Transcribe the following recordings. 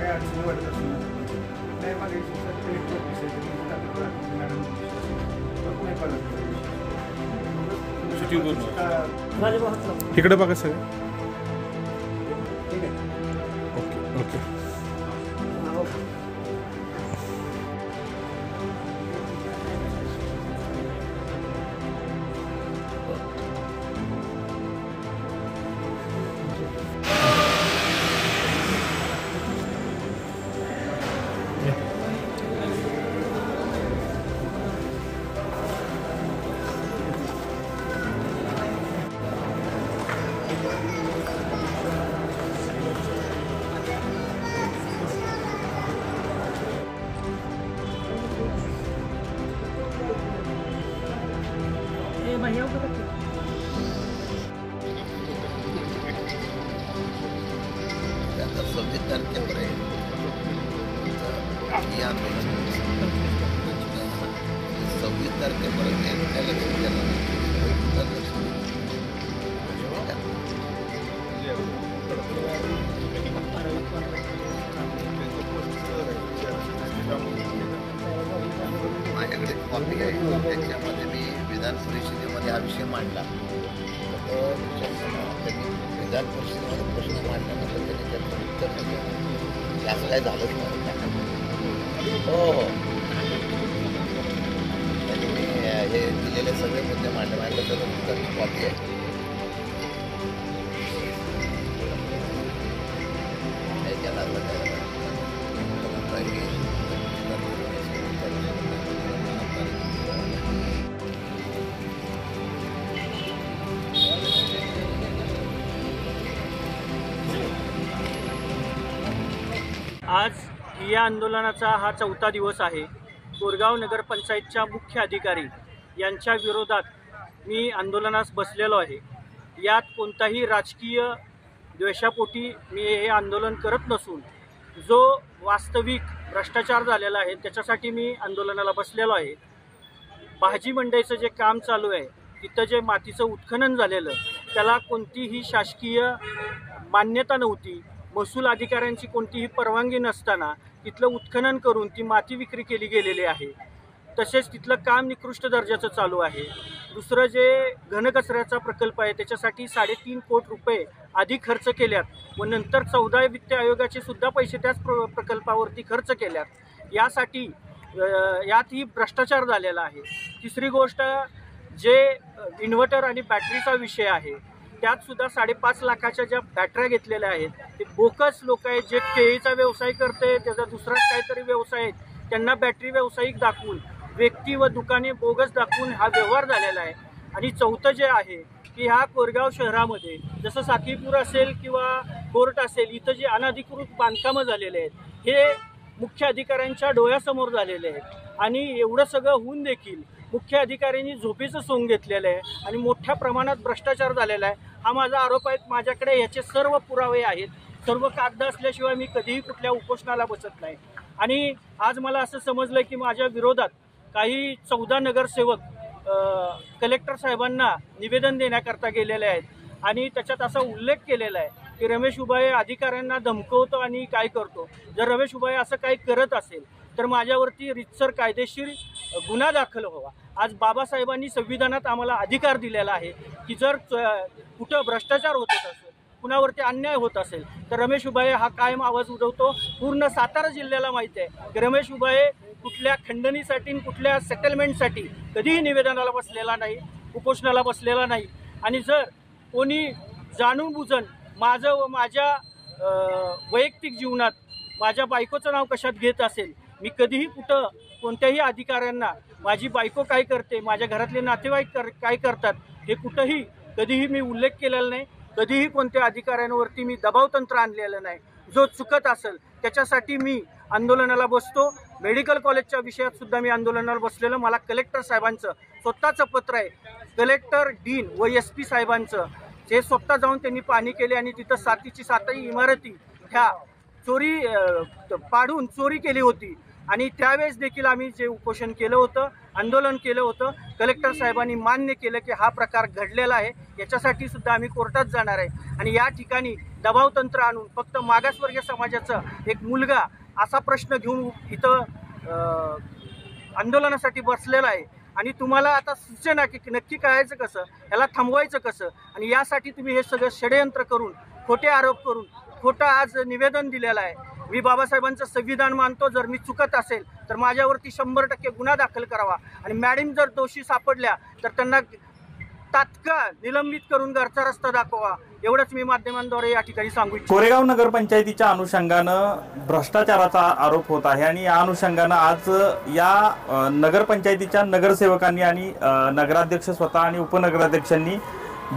काही अडचणी वाटत असेल नाही मागायची कलेक्टर ऑफिस आहे इकडे बघा सगळं. ठीक आहे. Okay okay. आता 26 तारखेपर्यंत ही आंदोलन 26 तारखेपर्यंत एकट्या लक्ष द्यायला माझ्याकडे कॉपी आहे. त्याच्यामध्ये मी विधान परिषदेमध्ये हा विषय मांडला. तर त्यांनी विधान परिषदेमध्ये प्रश्न मांडल्यानंतर त्यांनी त्याचं उत्तर दिलं. असं काही झालंच नाही. हो हो त्यांनी मी हे दिलेले सगळे मुद्दे मांडले. माझ्याकडे त्याचं उत्तर कॉपी आहे. त्याला आज या आंदोलनाचा हा 4था दिवस आहे. कोरगाव नगरपंचायतच्या मुख्य अधिकारी यांच्या विरोधात मी आंदोलनास बसलेलो आहे. यात कोणताही राजकीय द्वेषापोटी मी हे आंदोलन करत नसून जो वास्तविक भ्रष्टाचार झालेला आहे त्याच्यासाठी मी आंदोलनाला बसलेलो आहे. भाजी मंडईचं जे काम चालू आहे तिथं जे मातीचं उत्खनन झालेलं त्याला कोणतीही शासकीय मान्यता नव्हती. महसूल अधिकाऱ्यांची कोणतीही परवानगी नसताना तिथलं उत्खनन करून ती माती विक्री केली गेलेली आहे. तसेच तिथलं काम निकृष्ट दर्जाचं चालू आहे. दुसरं जे घनकचऱ्याचा प्रकल्प आहे त्याच्यासाठी 3.5 कोटी रुपये आधी खर्च केल्यात व नंतर 14 वित्त आयोगाचे सुद्धा पैसे त्याच प्रकल्पावरती खर्च केल्यात. यातही भ्रष्टाचार झालेला आहे. तिसरी गोष्ट जे इन्व्हर्टर आणि बॅटरीचा विषय आहे त्यात सुद्धा 5.5 लाखाच्या ज्या बॅटऱ्या घेतलेल्या आहेत ते बोकस लोक आहेत जे केळीचा व्यवसाय करते त्याचा दुसराच काहीतरी व्यवसाय आहे त्यांना बॅटरी व्यावसायिक दाखवून व्यक्ती व दुकाने बोगस दाखवून हा व्यवहार झालेला आहे. आणि चौथं जे आहे की ह्या कोरगाव शहरामध्ये जसं साकीपूर असेल किंवा कोर्ट असेल इथं जे अनधिकृत बांधकामं झालेले आहेत हे मुख्य अधिकाऱ्यांच्या डोळ्यासमोर झालेले आहेत. आणि एवढं सगळं होऊन देखील मुख्य अधिकाऱ्यांनी झोपेचं सोंग घेतलेलं आहे आणि मोठ्या प्रमाणात भ्रष्टाचार झालेला आहे. हा माझा आरोप आहे. माझ्याकडे याचे सर्व पुरावे आहेत. सर्व कागद असल्याशिवाय मी कधीही कुठल्या उपोषणाला बसत नाही. आणि आज मला असं समजलं की माझ्या विरोधात काही 14 नगरसेवक कलेक्टर साहेबांना निवेदन देण्याकरता गेलेले आहेत आणि त्याच्यात असा उल्लेख केलेला आहे की रमेश उबाळे अधिकाऱ्यांना धमकवतो आणि काय करतो. जर रमेश उबाळे असं काही करत असेल तर माझ्यावरती रितसर कायदेशीर गुन्हा दाखल व्हावा. आज बाबासाहेबांनी संविधानात आम्हाला अधिकार दिलेला आहे की जर कुठं भ्रष्टाचार होत असेल कुणावरती अन्याय होत असेल तर रमेश उबाळे हा कायम आवाज उठवतो. पूर्ण सातारा जिल्ह्याला माहिती आहे की रमेश उबाळे कुठल्या खंडणीसाठी कुठल्या सेटलमेंटसाठी कधीही निवेदनाला बसलेला नाही, उपोषणाला बसलेला नाही. आणि जर कोणी जाणून बुजून माझं व माझ्या वैयक्तिक जीवनात माझ्या बायकोचं नाव कशात घेत असेल मी कधीही कुठं कोणत्याही अधिकाऱ्यांना माझी बायको काय करते माझ्या घरातले नातेवाईक काय करतात हे कुठंही कधीही मी उल्लेख केलेला नाही. कधीही कोणत्या अधिकाऱ्यांवरती मी दबावतंत्र आणलेलं नाही. जो चुकत असेल त्याच्यासाठी मी आंदोलनाला बसतो. मेडिकल कॉलेजच्या विषयात सुद्धा मी आंदोलनाला बसलेलं. मला कलेक्टर साहेबांचं स्वतःचं पत्र आहे. कलेक्टर डीन व SP साहेबांचं जे स्वतः जाऊन त्यांनी पाहणी केली आणि तिथं 7ची इमारती ह्या पाडून चोरी केली होती. आणि त्यावेळेस देखील आम्ही जे उपोषण केलं होतं आंदोलन केलं होतं. कलेक्टर साहेबांनी मान्य केलं की हा प्रकार घडलेला आहे, याच्यासाठी सुद्धा आम्ही कोर्टात जाणार आहे आणि या ठिकाणी दबावतंत्र आणून फक्त मागासवर्गीय समाजाचा एक मुलगा असा प्रश्न घेऊन इथं आंदोलनासाठी बसलेला आहे आणि तुम्हाला आता सूचना की नक्की करायचं कसं, याला थांबवायचं कसं आणि यासाठी तुम्ही हे सगळं षडयंत्र करून खोटे आरोप करून खोटं आज निवेदन दिलेलं आहे. मी बाबासाहेबांचं संविधान मानतो, जर मी चुकत असेल तर माझ्यावरती 100% गुन्हा दाखल करावा आणि मॅडम जर दोषी सापडल्या तर त्यांना तात्काळ निलंबित करून घरचा रस्ता दाखवा, एवढंच मी माध्यमांद्वारे या ठिकाणी सांगू इच्छितो. कोरेगाव नगरपंचायतीच्या अनुषंगानं भ्रष्टाचाराचा आरोप होत आहे आणि या अनुषंगानं आज या नगरपंचायतीच्या नगरसेवकांनी आणि नगराध्यक्ष स्वतः आणि उपनगराध्यक्षांनी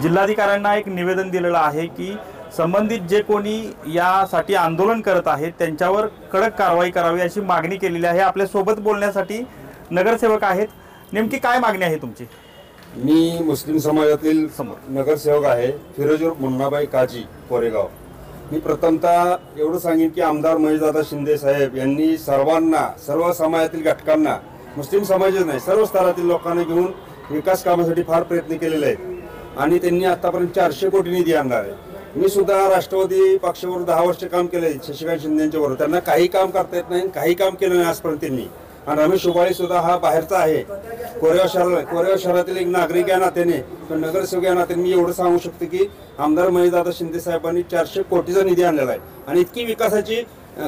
जिल्हाधिकाऱ्यांना एक निवेदन दिलेलं आहे की संबंधित जे कोणी यासाठी आंदोलन करत आहेत त्यांच्यावर कडक कारवाई करावी अशी मागणी केलेली आहे. आपल्या सोबत बोलण्यासाठी नगरसेवक आहेत. नेमकी काय मागणी आहे तुमची? मी मुस्लिम समाजातील नगरसेवक आहे, फिरोजूर मुन्नाबाई काजी, कोरेगाव. मी प्रथमतः एवढं सांगेन की आमदार महेशदादा शिंदे साहेब यांनी सर्वांना, सर्व समाजातील घटकांना, मुस्लिम समाजच नाही सर्व स्तरातील लोकांना घेऊन विकास कामासाठी फार प्रयत्न केलेले आहेत आणि त्यांनी आतापर्यंत 400 कोटी निधी आणणार आहे. मी सुद्धा राष्ट्रवादी पक्षावर 10 वर्ष काम केले शशिकांत शिंदेच्या बरोबर. त्यांना काही काम करता येत नाही, काही काम केलं नाही आजपर्यंत त्यांनी. आणि रमेश उबाळे सुद्धा हा बाहेरचा आहे, कोरेगाव शहरातील एक नागरिक या नात्याने, नगरसेवक या नात्याने मी एवढं सांगू शकतो की आमदार महेशदादा शिंदे साहेबांनी 400 कोटीचा निधी आणलेला आहे आणि इतकी विकासाची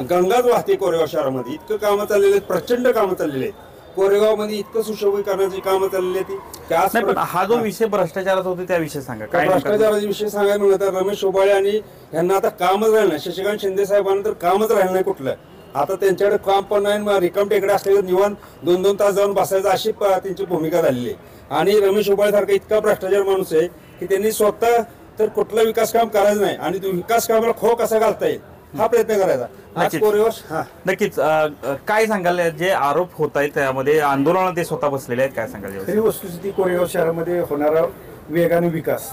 गंगाच वाहते कोरेगाव शहरामध्ये. इतकं कामं चाललेले आहेत, प्रचंड कामं चाललेली आहेत कोरेगाव मध्ये, इतकं सुशोभीकरणाची कामं चाललेली आहेत. हा जो विषय भ्रष्टाचाराचा होता त्याविषयी सांगा. काय भ्रष्टाचाराचा विषय सांगायला म्हणलं तर रमेश उबाळे आणि यांना आता कामच राहिलं नाही. शशिकांत शिंदे साहेबांना तर कामच राहिलं नाही कुठलं. आता त्यांच्याकडे काम पण नाही, रिकाम टेकडे असल्यावर निवांत 2-2 तास जाऊन बसायचं अशी त्यांची भूमिका झालेली आहे. आणि रमेश उबाळे सारखा इतका भ्रष्टाचार माणूस आहे की त्यांनी स्वतः तर कुठलं विकास काम करायचं नाही आणि तो विकास कामाला खो कसा घालता येईल हा प्रयत्न करायचा. नक्कीच काय सांगाल, जे आरोप होत आहेत त्यामध्ये आंदोलनात ते स्वतः बसलेले आहेत, काय सांगाल? खरी वस्तुस्थिती कोरेगाव शहरामध्ये होणारा वेगाने विकास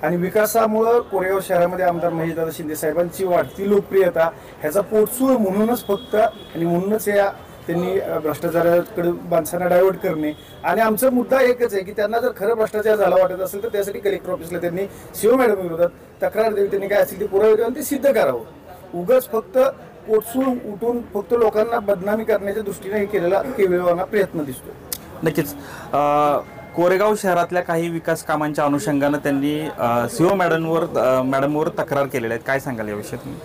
आणि विकासामुळं कोरेगाव शहरामध्ये आमदार महेशदादा शिंदे साहेबांची वाढती लोकप्रियता ह्याचा पोटसूळ म्हणूनच फक्त आणि म्हणूनच या त्यांनी भ्रष्टाचाराकडे माणसांना डायव्हर्ट करणे. आणि आमचा मुद्दा एकच आहे की त्यांना जर खरं भ्रष्टाचार झाला वाटत असेल तर त्यासाठी कलेक्टर ऑफिसला त्यांनी सीओ मॅडम विरोधात तक्रार द्यावी, त्यांनी काय असेल ते पुरावे देऊन ते सिद्ध करावं. उगाच फक्त पोटसूळ उठून फक्त लोकांना बदनामी करण्याच्या दृष्टीने हे केलेला केविलवाना प्रयत्न दिसतो. नक्कीच कोरेगाव शहरातल्या काही विकास कामांच्या अनुषंगानं त्यांनी सीओ मॅडमवर तक्रार केलेल्या आहेत, काय सांगाल याविषयी तुम्ही?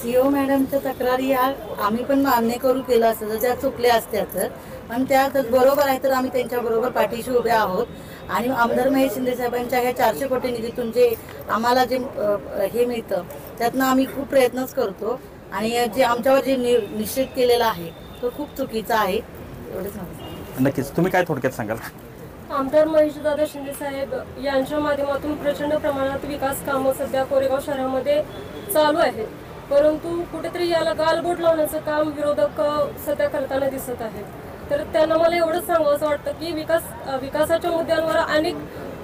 सीओ मॅडमच्या तक्रारी या आम्ही पण मान्य करू केलं असतं जर त्या चुकल्या असत्या तर, पण त्या बरोबर आहे तर आम्ही त्यांच्याबरोबर पाठीशी उभे आहोत. आणि आमदार महेश शिंदे साहेबांच्या ह्या 400 कोटी निधीतून जे आम्हाला जे हे मिळतं त्यातनं आम्ही खूप प्रयत्नच करतो आणि जे आमच्यावर जे निश्चित केलेला आहे तो खूप चुकीचा आहे, एवढंच सांगतो. नक्कीच तुम्ही काय थोडक्यात सांगाल? आमदार महेशदादा शिंदे साहेब यांच्या माध्यमातून प्रचंड प्रमाणात विकास कामं सध्या कोरेगाव शहरामध्ये चालू आहेत, परंतु कुठेतरी याला गालबोट लावण्याचं काम विरोधक सध्या करताना दिसत आहेत. तर त्यांना मला एवढंच सांगावं वाटतं की विकासाच्या मुद्द्यांवर अनेक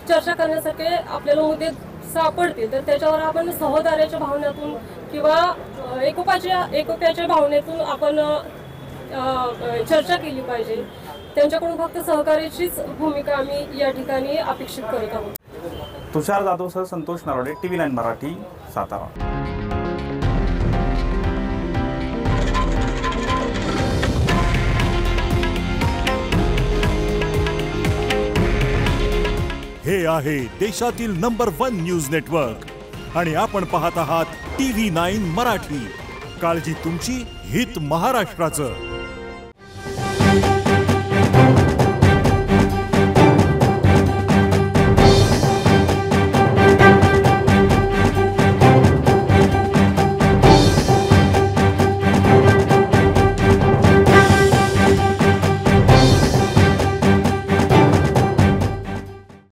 चर्चा करण्यासारखे आपल्याला मुद्दे सापडतील, तर त्याच्यावर आपण सहकार्याच्या भावनेतून किंवा एकोप्याच्या भावनेतून आपण चर्चा केली पाहिजे. त्यांच्याकडून फक्त सहकार्याचीच भूमिका आम्ही या ठिकाणी अपेक्षित करत आहोत. तुषार जाधव सह संतोष नरोडे, TV9 मराठी, सातारा. हे आहे देशातील नंबर 1 न्यूज नेटवर्क आणि आपण पाहत आहात TV9 मराठी. काळजी तुमची, हित महाराष्ट्राचं.